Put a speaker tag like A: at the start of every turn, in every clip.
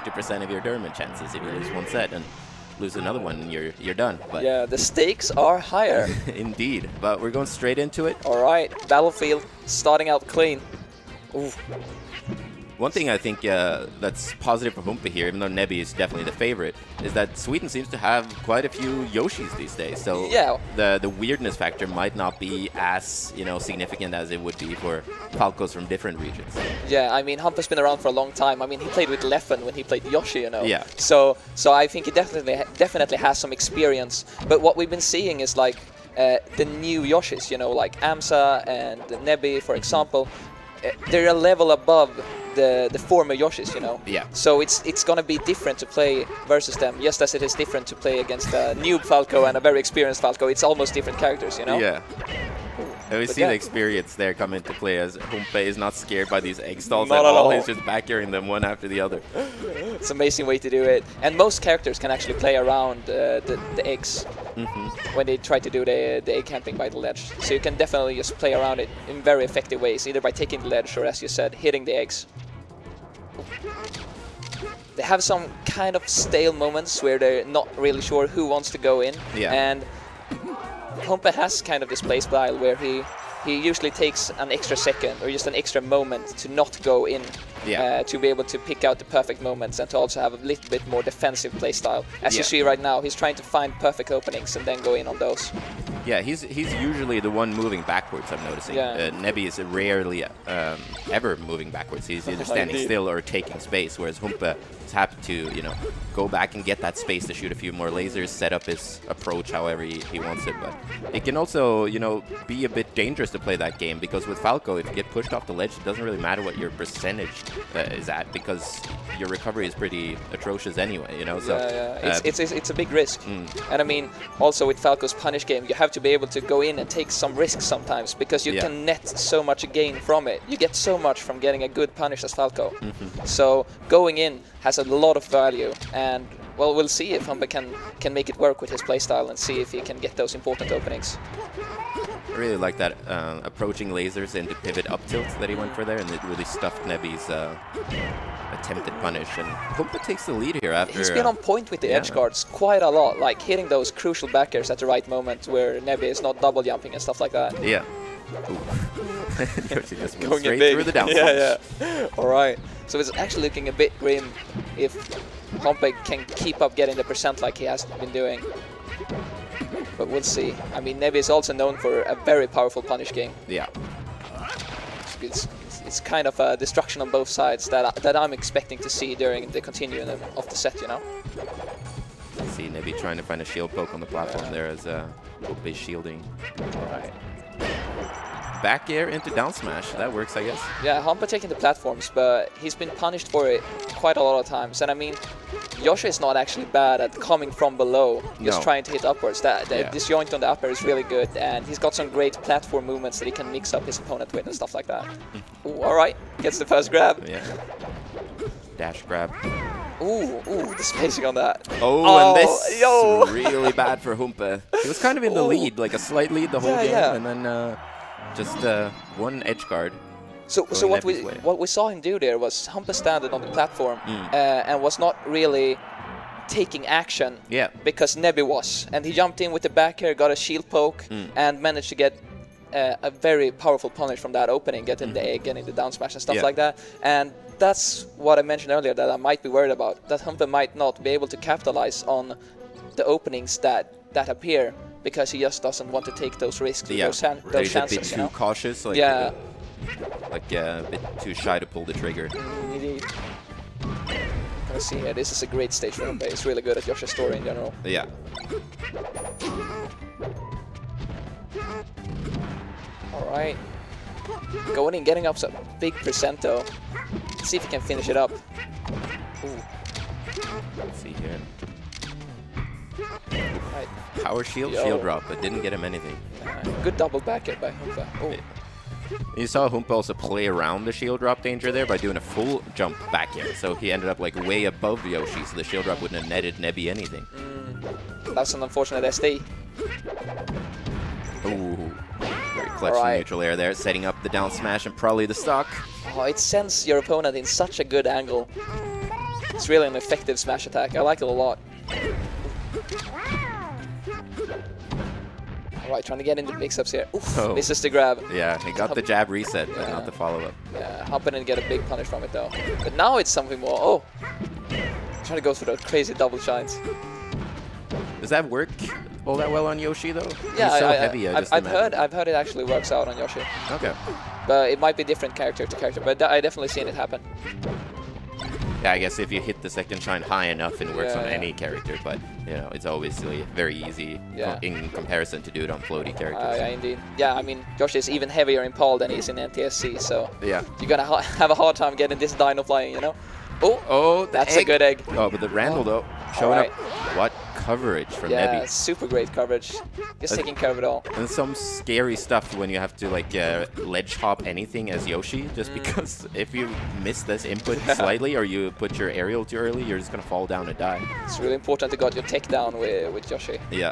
A: 50% of your tournament chances if you lose one set and lose another one, you're done. But
B: yeah, the stakes are higher.
A: Indeed, but we're going straight into it.
B: All right, Battlefield starting out clean. Ooh.
A: One thing I think that's positive for Humpe here, even though nebbii is definitely the favorite, is that Sweden seems to have quite a few Yoshis these days. So
B: yeah,
A: the weirdness factor might not be as significant as it would be for Falcos from different regions.
B: Yeah, I mean Humpe's been around for a long time. I mean he played with Leffen when he played Yoshi, you know.
A: Yeah.
B: So I think he definitely has some experience. But what we've been seeing is like the new Yoshis, you know, like Amsa and nebbii, for example. They're a level above the former Yoshis, you know.
A: Yeah.
B: So it's gonna be different to play versus them, just as it is different to play against a noob Falco and a very experienced Falco. It's almost different characters, you know.
A: Yeah. And we see the experience there come into play as Humpe is not scared by these egg stalls at all. He's just back airing them one after the other.
B: It's an amazing way to do it. And most characters can actually play around the eggs when they try to do the egg camping by the ledge. So you can definitely just play around it in very effective ways, either by taking the ledge or, as you said, hitting the eggs. They have some kind of stale moments where they're not really sure who wants to go in.
A: Yeah.
B: And Humpe has kind of this play style where he usually takes an extra second or just an extra moment to not go in, to be able to pick out the perfect moments and to also have a little bit more defensive play style. As you see right now, he's trying to find perfect openings and then go in on those.
A: Yeah, he's usually the one moving backwards, I'm noticing.
B: Yeah.
A: nebbii is rarely ever moving backwards. He's either standing still or taking space, whereas Humpe is happy to, go back and get that space to shoot a few more lasers, set up his approach however he wants it. But it can also, be a bit dangerous to play that game, because with Falco, if you get pushed off the ledge, it doesn't really matter what your percentage is at, because your recovery is pretty atrocious anyway, So,
B: it's a big risk. And I mean, also with Falco's punish game, you have to be able to go in and take some risks sometimes, because you can net so much gain from it. You get so much from getting a good punish as Falco. So going in has a lot of value, and well, we'll see if Humpe can make it work with his playstyle and see if he can get those important openings.
A: I really like that approaching lasers into pivot up tilt that he went for there, and it really stuffed nebbie's attempted punish. And Humpe takes the lead here after...
B: He's been on point with the edge guards quite a lot, like hitting those crucial back airs at the right moment where nebbii is not double jumping and stuff like that.
A: Yeah. Yoshi just went straight through the down smash.
B: Yeah. All right. So it's actually looking a bit grim if Humpe can keep up getting the percent like he has been doing. But we'll see. I mean, nebbii is also known for a very powerful punish game.
A: Yeah.
B: It's kind of a destruction on both sides that I'm expecting to see during the continuing of the set,
A: See nebbii trying to find a shield poke on the platform there as Humpe is shielding.
B: All right.
A: Back air into down smash. That works, I guess.
B: Yeah, Humpe taking the platforms, but he's been punished for it quite a lot of times. And I mean, Yoshi is not actually bad at coming from below, just trying to hit upwards. This joint on the upper is really good, and he's got some great platform movements that he can mix up his opponent with and stuff like that. Ooh, all right, gets the first grab.
A: Yeah. Dash grab.
B: Ooh, the spacing on that.
A: Oh, and this is really bad for Humpe. He was kind of in the lead, like a slight lead the whole game, and then just one edge guard.
B: So what we saw him do there was Humpe standing on the platform and was not really taking action because nebbii was. And he jumped in with the back air, got a shield poke, and managed to get a very powerful punish from that opening, getting the egg, getting the down smash and stuff like that. And that's what I mentioned earlier that I might be worried about, that Humpe might not be able to capitalize on the openings that appear, because he just doesn't want to take those risks, those chances.
A: A bit too cautious, like a bit too shy to pull the trigger.
B: Indeed. Gonna see here, this is a great stage for Humpe. He's really good at Yoshi's story in general.
A: Yeah.
B: Alright. Going in, getting up some big percent though. Let's see if he can finish it up. Ooh.
A: Let's see here.
B: Right.
A: Power shield, shield drop, but didn't get him anything.
B: Good double back air by Humpe. Oh.
A: You saw Humpe also play around the shield drop danger there by doing a full jump back air, so he ended up like way above Yoshi, so the shield drop wouldn't have netted nebbii anything.
B: That's an unfortunate SD.
A: Ooh, very clutch neutral air there, setting up the down smash and probably the stock.
B: Oh, it sends your opponent in such a good angle. It's really an effective smash attack. I like it a lot. Alright, trying to get into mix-ups here. Oof, misses the grab.
A: Yeah, he got the jab reset, but not the follow-up.
B: Yeah, Humpe didn't get a big punish from it though. But now it's something more. Oh! Trying to go through those crazy double shines.
A: Does that work all that well on Yoshi though?
B: Yeah,
A: he's so heavy,
B: I've heard it actually works out on Yoshi.
A: Okay.
B: But it might be different character to character, but I definitely seen it happen.
A: Yeah, I guess if you hit the second shine high enough, it works on any character, but you know, it's obviously very easy in comparison to do it on floaty characters.
B: Yeah, indeed. Yeah, I mean, Yoshi is even heavier in PAL than he is in NTSC, so
A: yeah,
B: you're gonna have a hard time getting this dino flying, you know?
A: Oh,
B: that's a good egg.
A: Oh, but the Randall though, showing up. What coverage from nebbii.
B: Yeah, super great coverage. Just taking care of it all.
A: And some scary stuff when you have to like ledge hop anything as Yoshi, just because if you miss this input slightly or you put your aerial too early, you're just gonna fall down and die.
B: It's really important to get your tech down with Yoshi.
A: Yeah.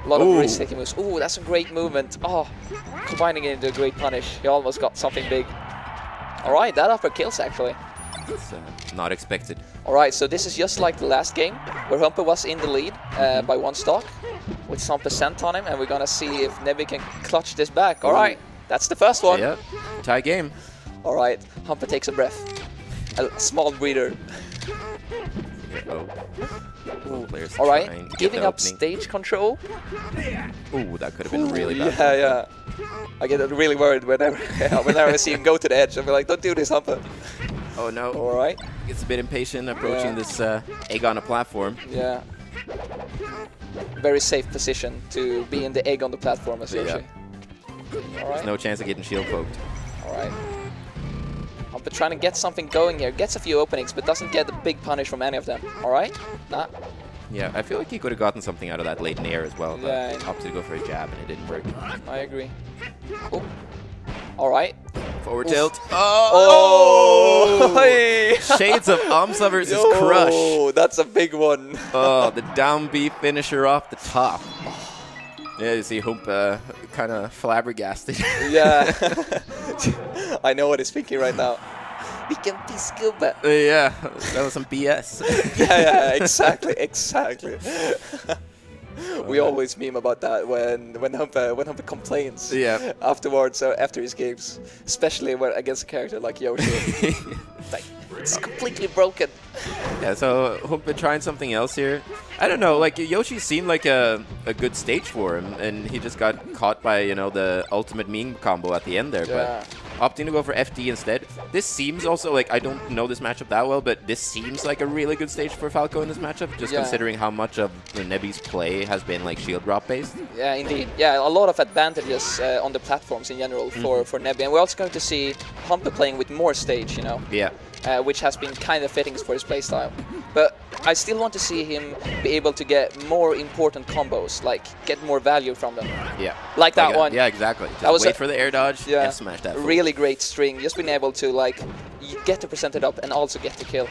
B: A lot of risk-taking moves. Ooh, that's some great movement. Oh, combining it into a great punish. He almost got something big. All right, that upper kills actually.
A: It's not expected.
B: Alright, so this is just like the last game, where Humpe was in the lead by 1 stock, with some percent on him, and we're gonna see if nebbii can clutch this back. Alright, that's the first one.
A: Yeah, tie game.
B: Alright, Humpe takes a breath. A small breather. Alright, giving up stage control.
A: Ooh, that could have been really bad.
B: Yeah. I get really worried whenever I see him go to the edge. I'll be like, don't do this, Humpe.
A: Oh no.
B: Alright.
A: Gets a bit impatient approaching this egg on a platform.
B: Yeah. Very safe position to be in the egg on the platform as Yoshi.
A: There's no chance of getting shield poked.
B: Alright. Humpe trying to get something going here. Gets a few openings, but doesn't get a big punish from any of them. Alright? Nah.
A: Yeah, I feel like he could have gotten something out of that late in air as well, but he opted to go for a jab and it didn't work.
B: I agree. Oh. Alright.
A: Forward tilt. Oh! Shades of Amsa versus Crush.
B: Oh, that's a big one.
A: Oh, the down B finisher off the top. Yeah, you see Humpe kind of flabbergasted.
B: Yeah. I know what he's thinking right now. We can be scuba.
A: Yeah, that was some BS.
B: yeah, exactly. We always meme about that when Humpe complains afterwards after his games, especially when against a character like Yoshi. Like, it's completely broken.
A: Yeah, so Humpe trying something else here. I don't know, like Yoshi seemed like a good stage for him, and he just got caught by, you know, the ultimate meme combo at the end there. But opting to go for FD instead. This seems also like, I don't know this matchup that well, but this seems like a really good stage for Falco in this matchup, just considering how much of nebbie's play has been like shield drop based.
B: Yeah, indeed. Yeah, a lot of advantages on the platforms in general for nebbii, and we're also going to see Humpe playing with more stage, you know.
A: Yeah.
B: Which has been kind of fitting for his playstyle. But I still want to see him be able to get more important combos, like get more value from them.
A: Yeah.
B: Like that one.
A: Yeah, exactly. Just
B: that was
A: wait for the air dodge, F smash that.
B: Really great string. Just being able to like get the percentage up and also get the kill.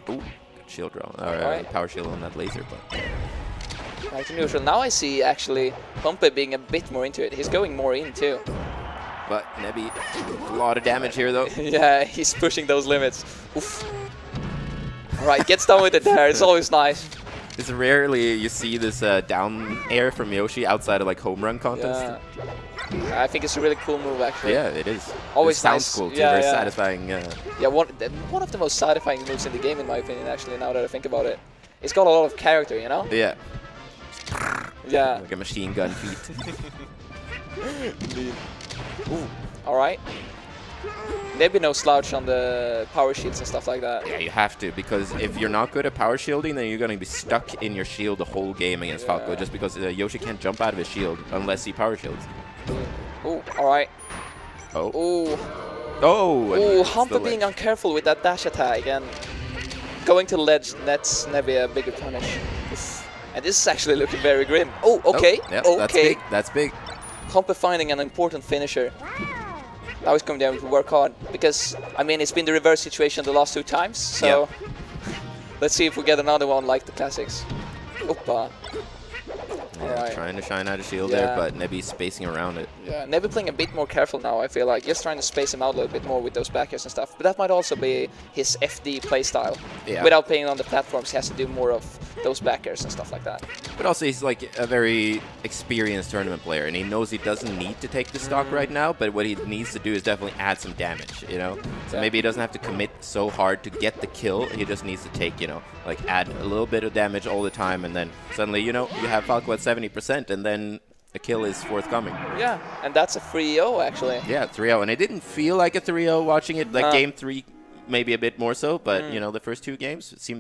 A: Ooh, good shield draw. Or power shield on that laser, but.
B: Back to neutral. Now I see actually Humpe being a bit more into it. He's going more in too.
A: But nebbii, a lot of damage here though.
B: Yeah, he's pushing those limits. Oof. Alright, gets done with it there. It's always nice.
A: It's rarely you see this down air from Yoshi outside of like home run contest.
B: Yeah. I think it's a really cool move actually.
A: Yeah, it is.
B: Always
A: it sounds cool too, very satisfying.
B: Yeah, one of the most satisfying moves in the game in my opinion actually, now that I think about it. It's got a lot of character, you know?
A: Yeah.
B: Yeah.
A: Like a machine gun feat.
B: Indeed. Ooh. Alright. Maybe no slouch on the power shields and stuff like that.
A: Yeah, you have to, because if you're not good at power shielding, then you're going to be stuck in your shield the whole game against Falco, just because Yoshi can't jump out of his shield unless he power shields.
B: Ooh, alright.
A: Oh.
B: Ooh.
A: Oh!
B: Ooh, Humpe being uncareful with that dash attack and going to the ledge nets nebbii a bigger punish. And this is actually looking very grim. Oh, okay.
A: Oh, yep,
B: okay.
A: That's big.
B: Humpe finding an important finisher. Now he's coming down to work hard because, I mean, it's been the reverse situation the last 2 times. So let's see if we get another one like the classics. Oopa.
A: Yeah, trying to shine out a shield there, but nebbii spacing around it.
B: Yeah, nebbii playing a bit more careful now, I feel like. Just trying to space him out a little bit more with those backers and stuff. But that might also be his FD playstyle. Yeah. Without playing on the platforms, he has to do more of those backers and stuff like that.
A: But also, he's like a very experienced tournament player, and he knows he doesn't need to take the stock right now, but what he needs to do is definitely add some damage, you know? So maybe he doesn't have to commit so hard to get the kill. He just needs to take, you know, like add a little bit of damage all the time, and then suddenly, you know, you have Falco at 70%, and then a kill is forthcoming.
B: Yeah, and that's a 3-0 actually.
A: Yeah, 3-0, and it didn't feel like a 3-0 watching it. Like game 3, maybe a bit more so, but you know, the first 2 games it seemed